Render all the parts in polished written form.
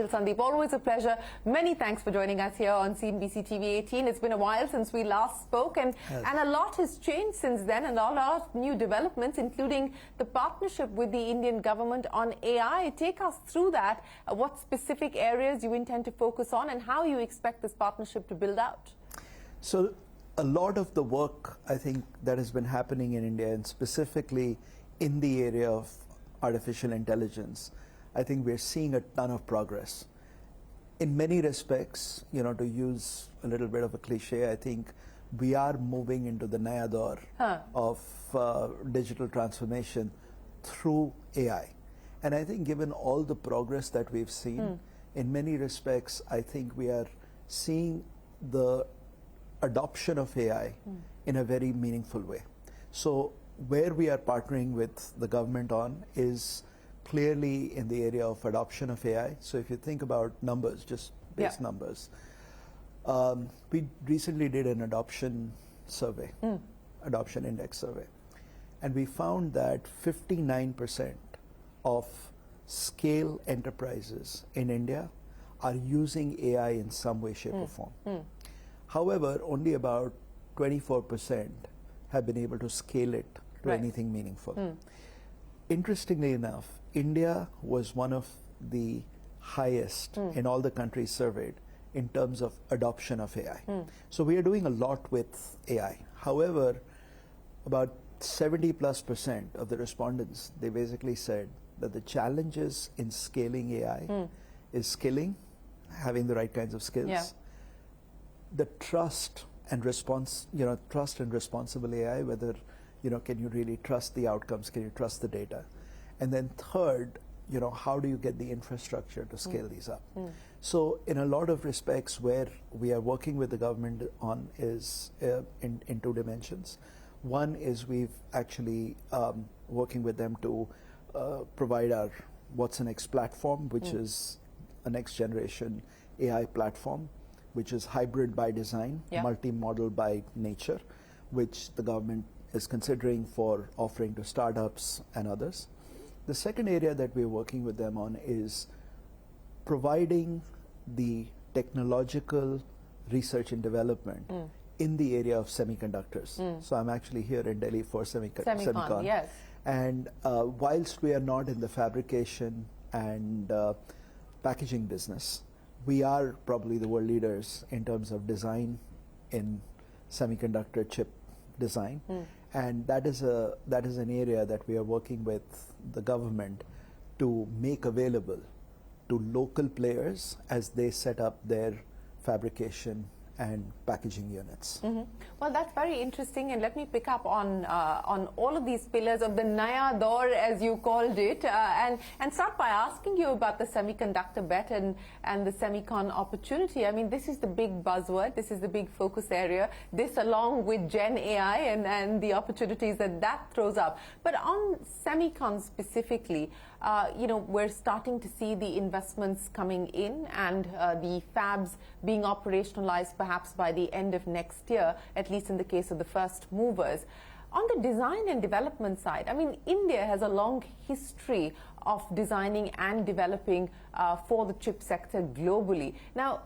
Sandip, always a pleasure. Many thanks for joining us here on CNBC-TV18. It's been a while since we last spoke, and a lot has changed since then, and a lot of new developments, including the partnership with the Indian government on AI. Take us through that, what specific areas you intend to focus on, and how you expect this partnership to build out. So a lot of the work, I think, that has been happening in India, and specifically in the area of artificial intelligence, I think we're seeing a ton of progress. In many respects, to use a little bit of a cliche, I think we are moving into the Naya Daur of digital transformation through AI. And I think given all the progress that we've seen, in many respects, I think we are seeing the adoption of AI in a very meaningful way. So where we are partnering with the government on is clearly in the area of adoption of AI. So if you think about numbers, just base numbers, we recently did an adoption survey, adoption index survey, and we found that 59% of scale enterprises in India are using AI in some way, shape or form. However, only about 24% have been able to scale it to anything meaningful. Interestingly enough, India was one of the highest in all the countries surveyed in terms of adoption of AI. So we are doing a lot with AI. However, about 70+% of the respondents, they basically said that the challenges in scaling AI is skilling, having the right kinds of skills, the trust and responsible AI, whether can you really trust the outcomes? Can you trust the data? And then third, how do you get the infrastructure to scale these up? So in a lot of respects, where we are working with the government on is in two dimensions. One is we've actually working with them to provide our What's Next platform, which is a next generation AI platform, which is hybrid by design, multi-model by nature, which the government is considering for offering to startups and others. The second area that we're working with them on is providing the technological research and development in the area of semiconductors. So I'm actually here in Delhi for Semicon. Yes. And whilst we are not in the fabrication and packaging business, we are probably the world leaders in terms of design in semiconductor chip design. And that is an area that we are working with the government to make available to local players as they set up their fabrication and packaging units. Well, that's very interesting, and let me pick up on all of these pillars of the Naya Daur, as you called it, and start by asking you about the semiconductor bet and the semicon opportunity. I mean, this is the big buzzword, this is the big focus area, this along with Gen AI and the opportunities that throws up. But on semicon specifically, we're starting to see the investments coming in and the fabs being operationalized perhaps by the end of next year, at least in the case of the first movers. On the design and development side, I mean, India has a long history of designing and developing for the chip sector globally. Now,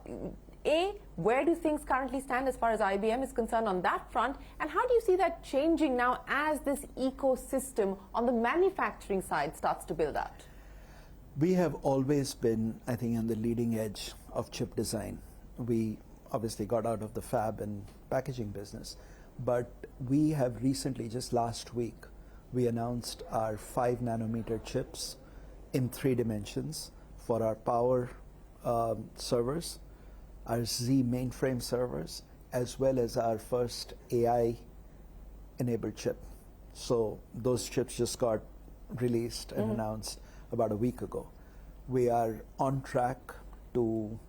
where do things currently stand as far as IBM is concerned on that front? And how do you see that changing now as this ecosystem on the manufacturing side starts to build out? We have always been, I think, on the leading edge of chip design. We obviously got out of the fab and packaging business, but we have recently, just last week, we announced our 5-nanometer chips in 3 dimensions for our power servers, our Z mainframe servers, as well as our first AI-enabled chip. So those chips just got released and announced about a week ago. We are on track to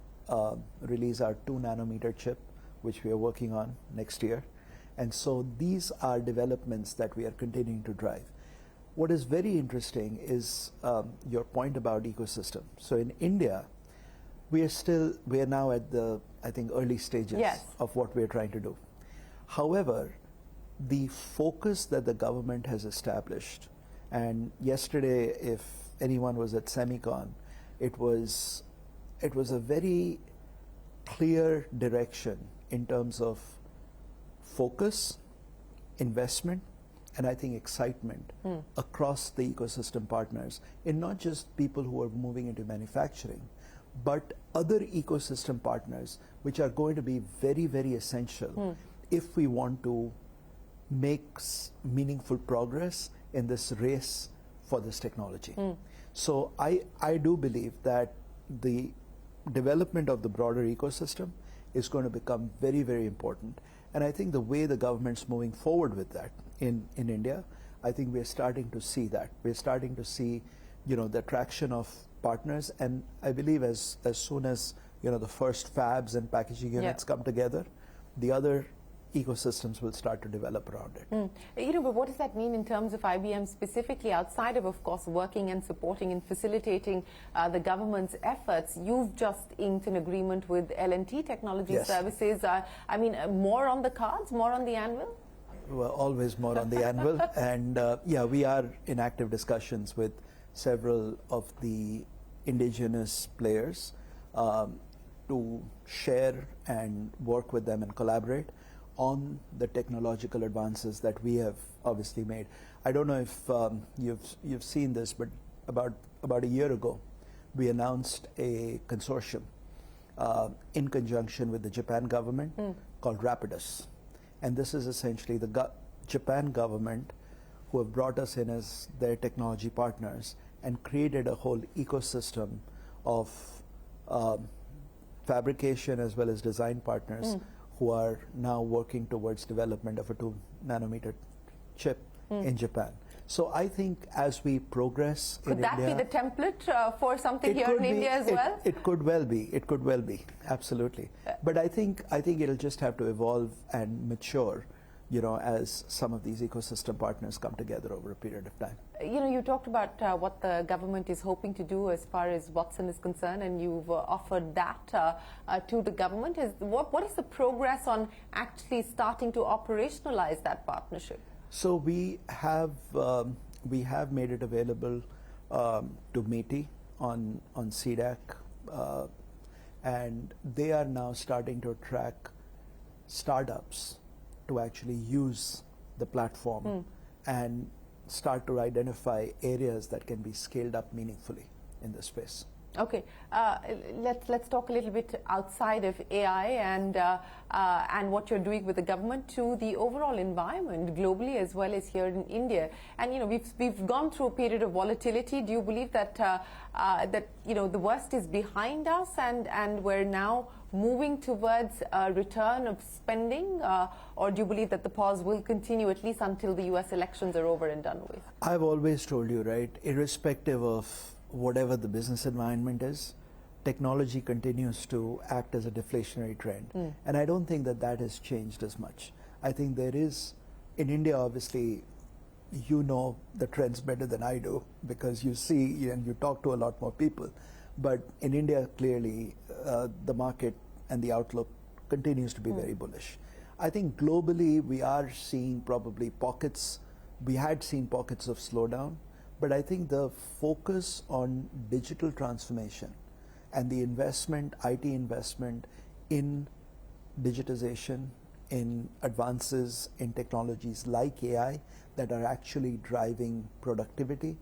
release our 2-nanometer chip, which we are working on next year. And so these are developments that we are continuing to drive. What is very interesting is your point about ecosystem. So in India, we are now at the, I think, early stages of what we're trying to do. However, the focus that the government has established, and yesterday, if anyone was at Semicon, it was a very clear direction in terms of focus, investment, and I think excitement across the ecosystem partners, in not just people who are moving into manufacturing, but other ecosystem partners which are going to be very, very essential if we want to make meaningful progress in this race for this technology. So I do believe that the development of the broader ecosystem is going to become very, very important. And I think the way the government's moving forward with that in India, I think we're starting to see that. We're starting to see, the attraction of partners, and I believe as soon as, the first fabs and packaging units come together, the other ecosystems will start to develop around it. But what does that mean in terms of IBM specifically, outside of course, working and supporting and facilitating the government's efforts? You've just inked an agreement with L&T Technology Services. I mean, more on the cards, more on the anvil? Well, always more on the anvil. And we are in active discussions with several of the indigenous players to share and work with them and collaborate on the technological advances that we have obviously made. I don't know if you've seen this, but about a year ago, we announced a consortium in conjunction with the Japan government called Rapidus. And this is essentially the Japan government who have brought us in as their technology partners and created a whole ecosystem of fabrication as well as design partners who are now working towards development of a 2-nanometer chip in Japan. So I think as we progress in India... Could that be the template for something here in India as well? It could well be. It could well be. Absolutely. But I think it'll just have to evolve and mature, as some of these ecosystem partners come together over a period of time. You talked about what the government is hoping to do as far as Watson is concerned, and you've offered that to the government. What is the progress on actually starting to operationalize that partnership? So we have made it available to MITI on CDAC, and they are now starting to attract startups to actually use the platform and start to identify areas that can be scaled up meaningfully in this space. Okay, let's talk a little bit outside of AI and what you're doing with the government to the overall environment globally as well as here in India. And we've gone through a period of volatility. Do you believe that the worst is behind us and we're now moving towards a return of spending, or do you believe that the pause will continue at least until the US elections are over and done with? I've always told you, right, irrespective of whatever the business environment is, technology continues to act as a deflationary trend. And I don't think that has changed as much. I think there is, in India, obviously, the trends better than I do because you see and you talk to a lot more people. But in India, clearly, the market and the outlook continues to be very bullish. I think globally, we are seeing probably pockets. We had seen pockets of slowdown. But I think the focus on digital transformation and the investment, IT investment in digitization, in advances in technologies like AI that are actually driving productivity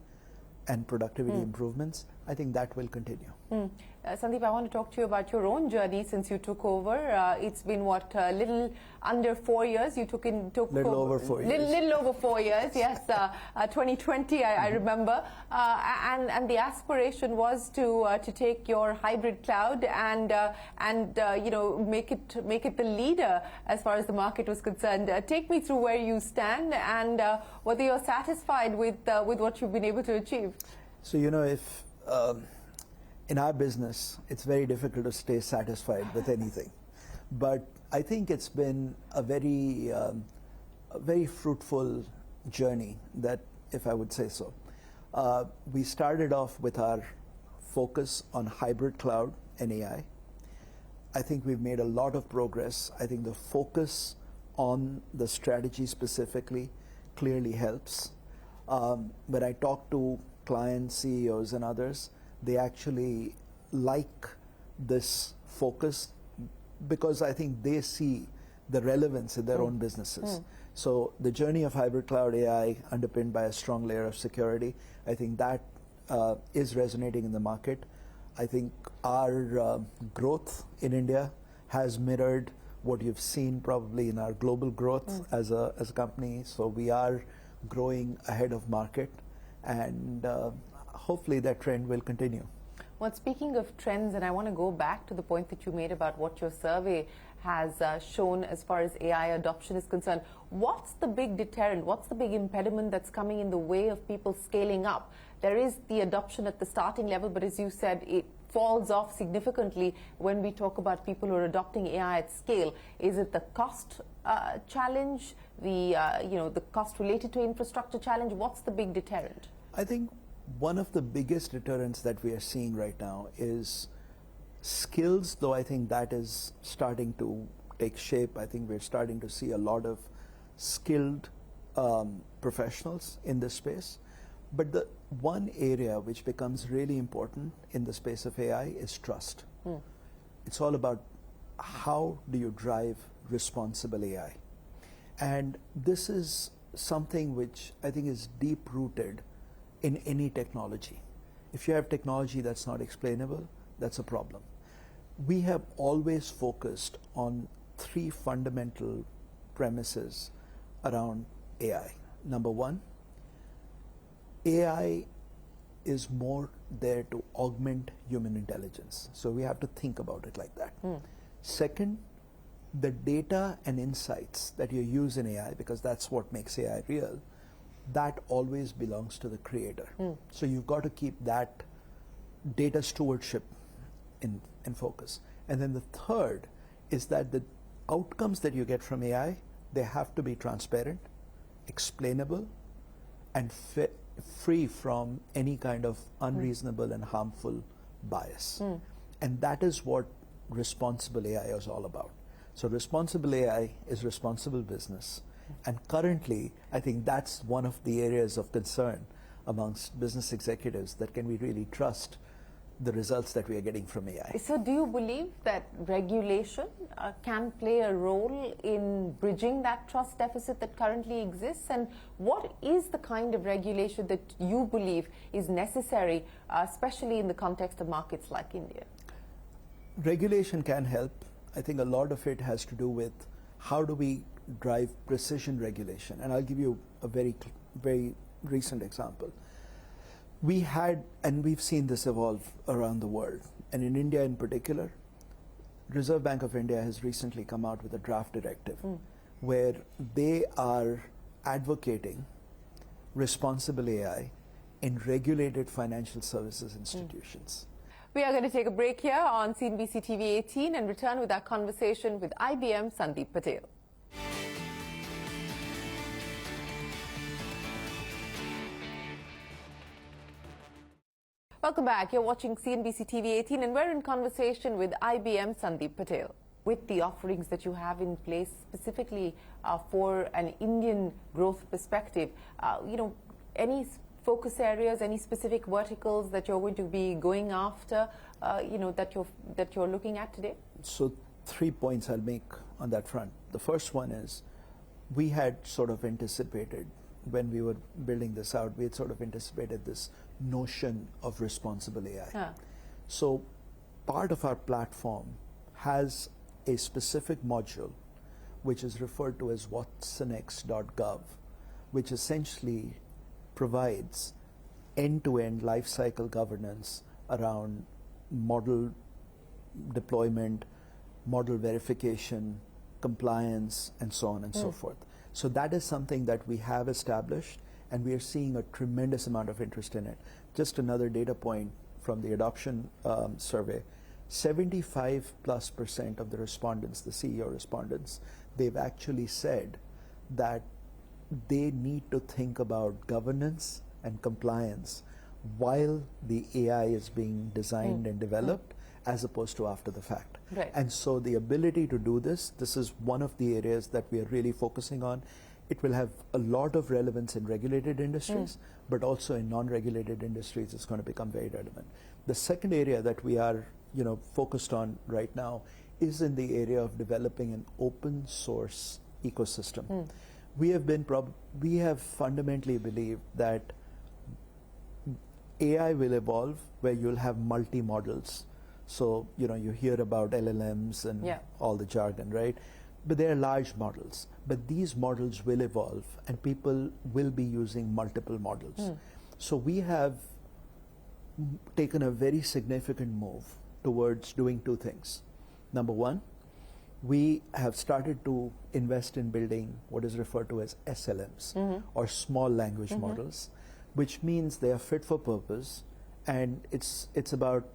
and productivity improvements, I think that will continue. Sandip, I want to talk to you about your own journey since you took over. It's been what, a little under 4 years? You took little over 4 years. Little over 4 years, yes. 2020, I remember. And the aspiration was to take your hybrid cloud and make it the leader as far as the market was concerned. Take me through where you stand and whether you're satisfied with what you've been able to achieve. So if in our business, it's very difficult to stay satisfied with anything. But I think it's been a very fruitful journey, that, if I would say so. We started off with our focus on hybrid cloud and AI. I think we've made a lot of progress. I think the focus on the strategy specifically clearly helps. When I talk to clients, CEOs, and others, they actually like this focus because I think they see the relevance in their own businesses. So the journey of hybrid cloud AI underpinned by a strong layer of security, I think that is resonating in the market. I think our growth in India has mirrored what you've seen probably in our global growth as a company. So we are growing ahead of market, and hopefully that trend will continue. Well, speaking of trends, and I want to go back to the point that you made about what your survey has shown as far as AI adoption is concerned. What's the big deterrent? What's the big impediment that's coming in the way of people scaling up? There is the adoption at the starting level, but as you said, it falls off significantly when we talk about people who are adopting AI at scale. Is it the cost challenge, the the cost related to infrastructure challenge? What's the big deterrent? I think one of the biggest deterrents that we are seeing right now is skills, though I think that is starting to take shape. I think we're starting to see a lot of skilled professionals in this space. But the one area which becomes really important in the space of AI is trust. It's all about how do you drive responsible AI. And this is something which I think is deep-rooted in any technology. If you have technology that's not explainable, that's a problem. We have always focused on three fundamental premises around AI. Number one, AI is more there to augment human intelligence. So we have to think about it like that. Second, the data and insights that you use in AI, because that's what makes AI real, that always belongs to the creator. So you've got to keep that data stewardship in focus. And then the third is that the outcomes that you get from AI, they have to be transparent, explainable, and free from any kind of unreasonable and harmful bias. And that is what responsible AI is all about. So responsible AI is responsible business. And currently, I think that's one of the areas of concern amongst business executives, that can we really trust the results that we are getting from AI. So do you believe that regulation can play a role in bridging that trust deficit that currently exists? And what is the kind of regulation that you believe is necessary, especially in the context of markets like India? Regulation can help. I think a lot of it has to do with how do we drive precision regulation. And I'll give you a very recent example. We had, and we've seen this evolve around the world, and in India in particular, Reserve Bank of India has recently come out with a draft directive where they are advocating responsible AI in regulated financial services institutions. We are going to take a break here on CNBC-TV18 and return with our conversation with IBM Sandip Patel. Welcome back. You're watching CNBC-TV18 and we're in conversation with IBM Sandip Patel. With the offerings that you have in place specifically for an Indian growth perspective, any focus areas, any specific verticals that you're going to be going after, that you're looking at today? So 3 points I'll make on that front. The first one is, we had sort of anticipated when we were building this out, we had sort of anticipated this notion of responsible AI. So part of our platform has a specific module which is referred to as watsonext.gov, which essentially provides end-to-end lifecycle governance around model deployment, model verification, compliance, and so on and so forth. So that is something that we have established, and we are seeing a tremendous amount of interest in it. Just another data point from the adoption survey, 75+% of the respondents, the CEO respondents, they've actually said that they need to think about governance and compliance while the AI is being designed and developed, as opposed to after the fact. Right. And so the ability to do this is one of the areas that we are really focusing on. It will have a lot of relevance in regulated industries, but also in non-regulated industries it's going to become very relevant. The second area that we are focused on right now is in the area of developing an open source ecosystem. We have fundamentally believed that AI will evolve where you'll have multi-models. So, you hear about LLMs and all the jargon, right? But they are large models. But these models will evolve and people will be using multiple models. So we have taken a very significant move towards doing two things. Number one, we have started to invest in building what is referred to as SLMs, or small language models, which means they are fit for purpose, and it's about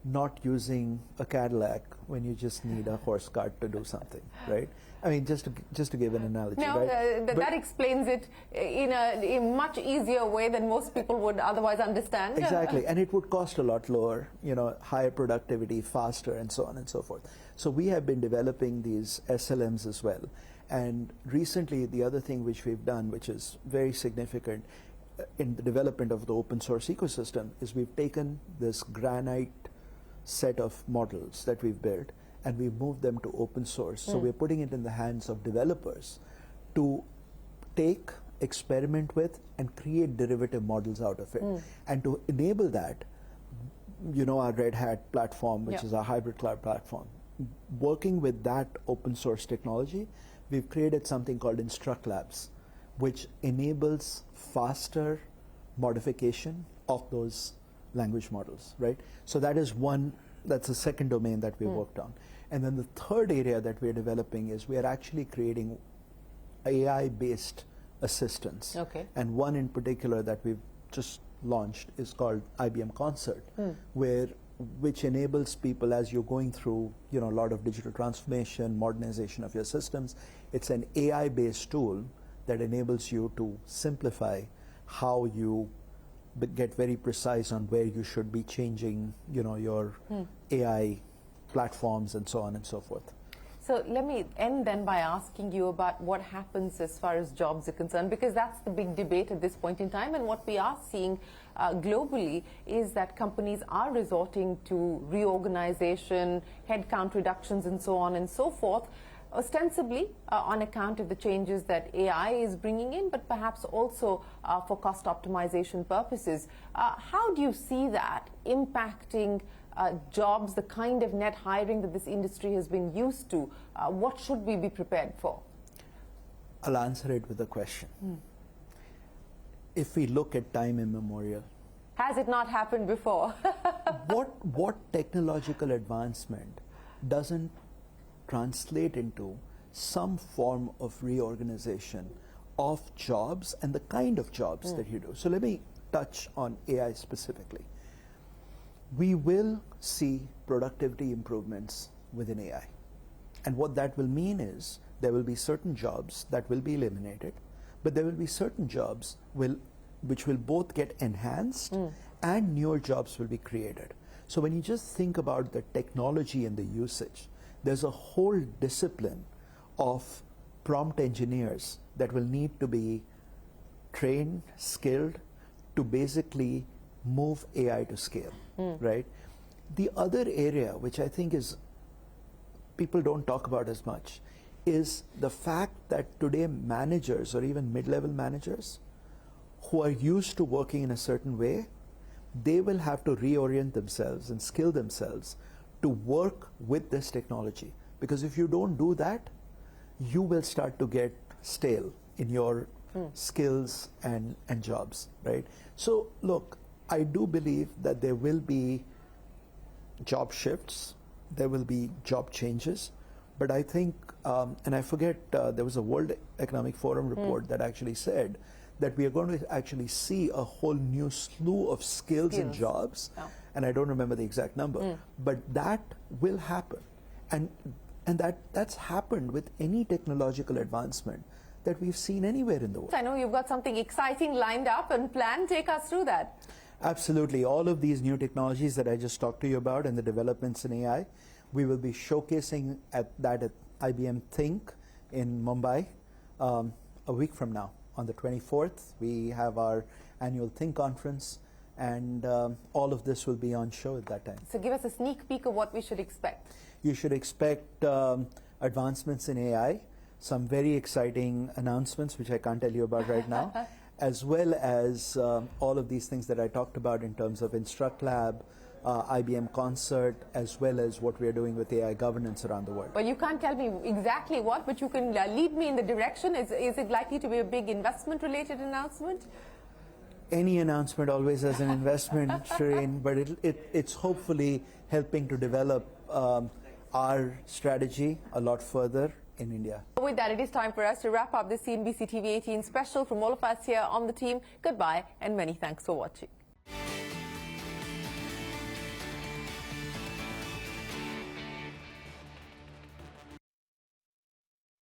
not using a Cadillac when you just need a horse cart to do something, right? I mean, just to give an analogy, no, right? That explains it in a much easier way than most people would otherwise understand. Exactly, and it would cost a lot lower, higher productivity, faster, and so on and so forth. So we have been developing these SLMs as well. And recently, the other thing which we've done, which is very significant in the development of the open source ecosystem, is we've taken this granite set of models that we've built and we've moved them to open source. So we're putting it in the hands of developers to take, experiment with, and create derivative models out of it. And to enable that, our Red Hat platform, which is our hybrid cloud platform, working with that open source technology, we've created something called Instruct Labs, which enables faster modification of those language models, right? So that's the second domain that we worked on. And then the third area that we're developing is we are actually creating AI-based assistants. Okay. And one in particular that we've just launched is called IBM Concert, which enables people as you're going through a lot of digital transformation, modernization of your systems. It's an AI-based tool that enables you to simplify how you get very precise on where you should be changing, your AI platforms and so on and so forth. So let me end then by asking you about what happens as far as jobs are concerned, because that's the big debate at this point in time. And what we are seeing globally is that companies are resorting to reorganization, headcount reductions, and so on and so forth, ostensibly on account of the changes that AI is bringing in, but perhaps also for cost optimization purposes. How do you see that impacting jobs, the kind of net hiring that this industry has been used to? What should we be prepared for? I'll answer it with a question. If we look at time immemorial, has it not happened before? what technological advancement doesn't translate into some form of reorganization of jobs and the kind of jobs that you do? So let me touch on AI specifically. We will see productivity improvements within AI. And what that will mean is there will be certain jobs that will be eliminated, but there will be certain jobs which will both get enhanced and newer jobs will be created. So when you just think about the technology and the usage, there's a whole discipline of prompt engineers that will need to be trained, skilled, to basically move AI to scale, right? The other area, which I think is people don't talk about as much, is the fact that today managers or even mid-level managers who are used to working in a certain way, they will have to reorient themselves and skill themselves to work with this technology. Because if you don't do that, you will start to get stale in your skills and jobs, right? So look, I do believe that there will be job shifts, there will be job changes, but I think, and I forget, there was a World Economic Forum report that actually said that we are going to actually see a whole new slew of skills and jobs, and I don't remember the exact number, but that will happen. And that's happened with any technological advancement that we've seen anywhere in the world. I know you've got something exciting lined up and planned. Take us through that. Absolutely. All of these new technologies that I just talked to you about and the developments in AI, we will be showcasing at IBM Think in Mumbai a week from now. On the 24th, we have our annual Think conference, and all of this will be on show at that time. So give us a sneak peek of what we should expect. You should expect advancements in AI, some very exciting announcements which I can't tell you about right now, as well as all of these things that I talked about in terms of Instruct Lab, IBM Concert, as well as what we are doing with AI governance around the world. Well, you can't tell me exactly what, but you can lead me in the direction. Is it likely to be a big investment-related announcement? Any announcement always has an investment, Shereen, but it's hopefully helping to develop our strategy a lot further in India. With that, it is time for us to wrap up this CNBC TV18 special. From all of us here on the team, goodbye and many thanks for watching.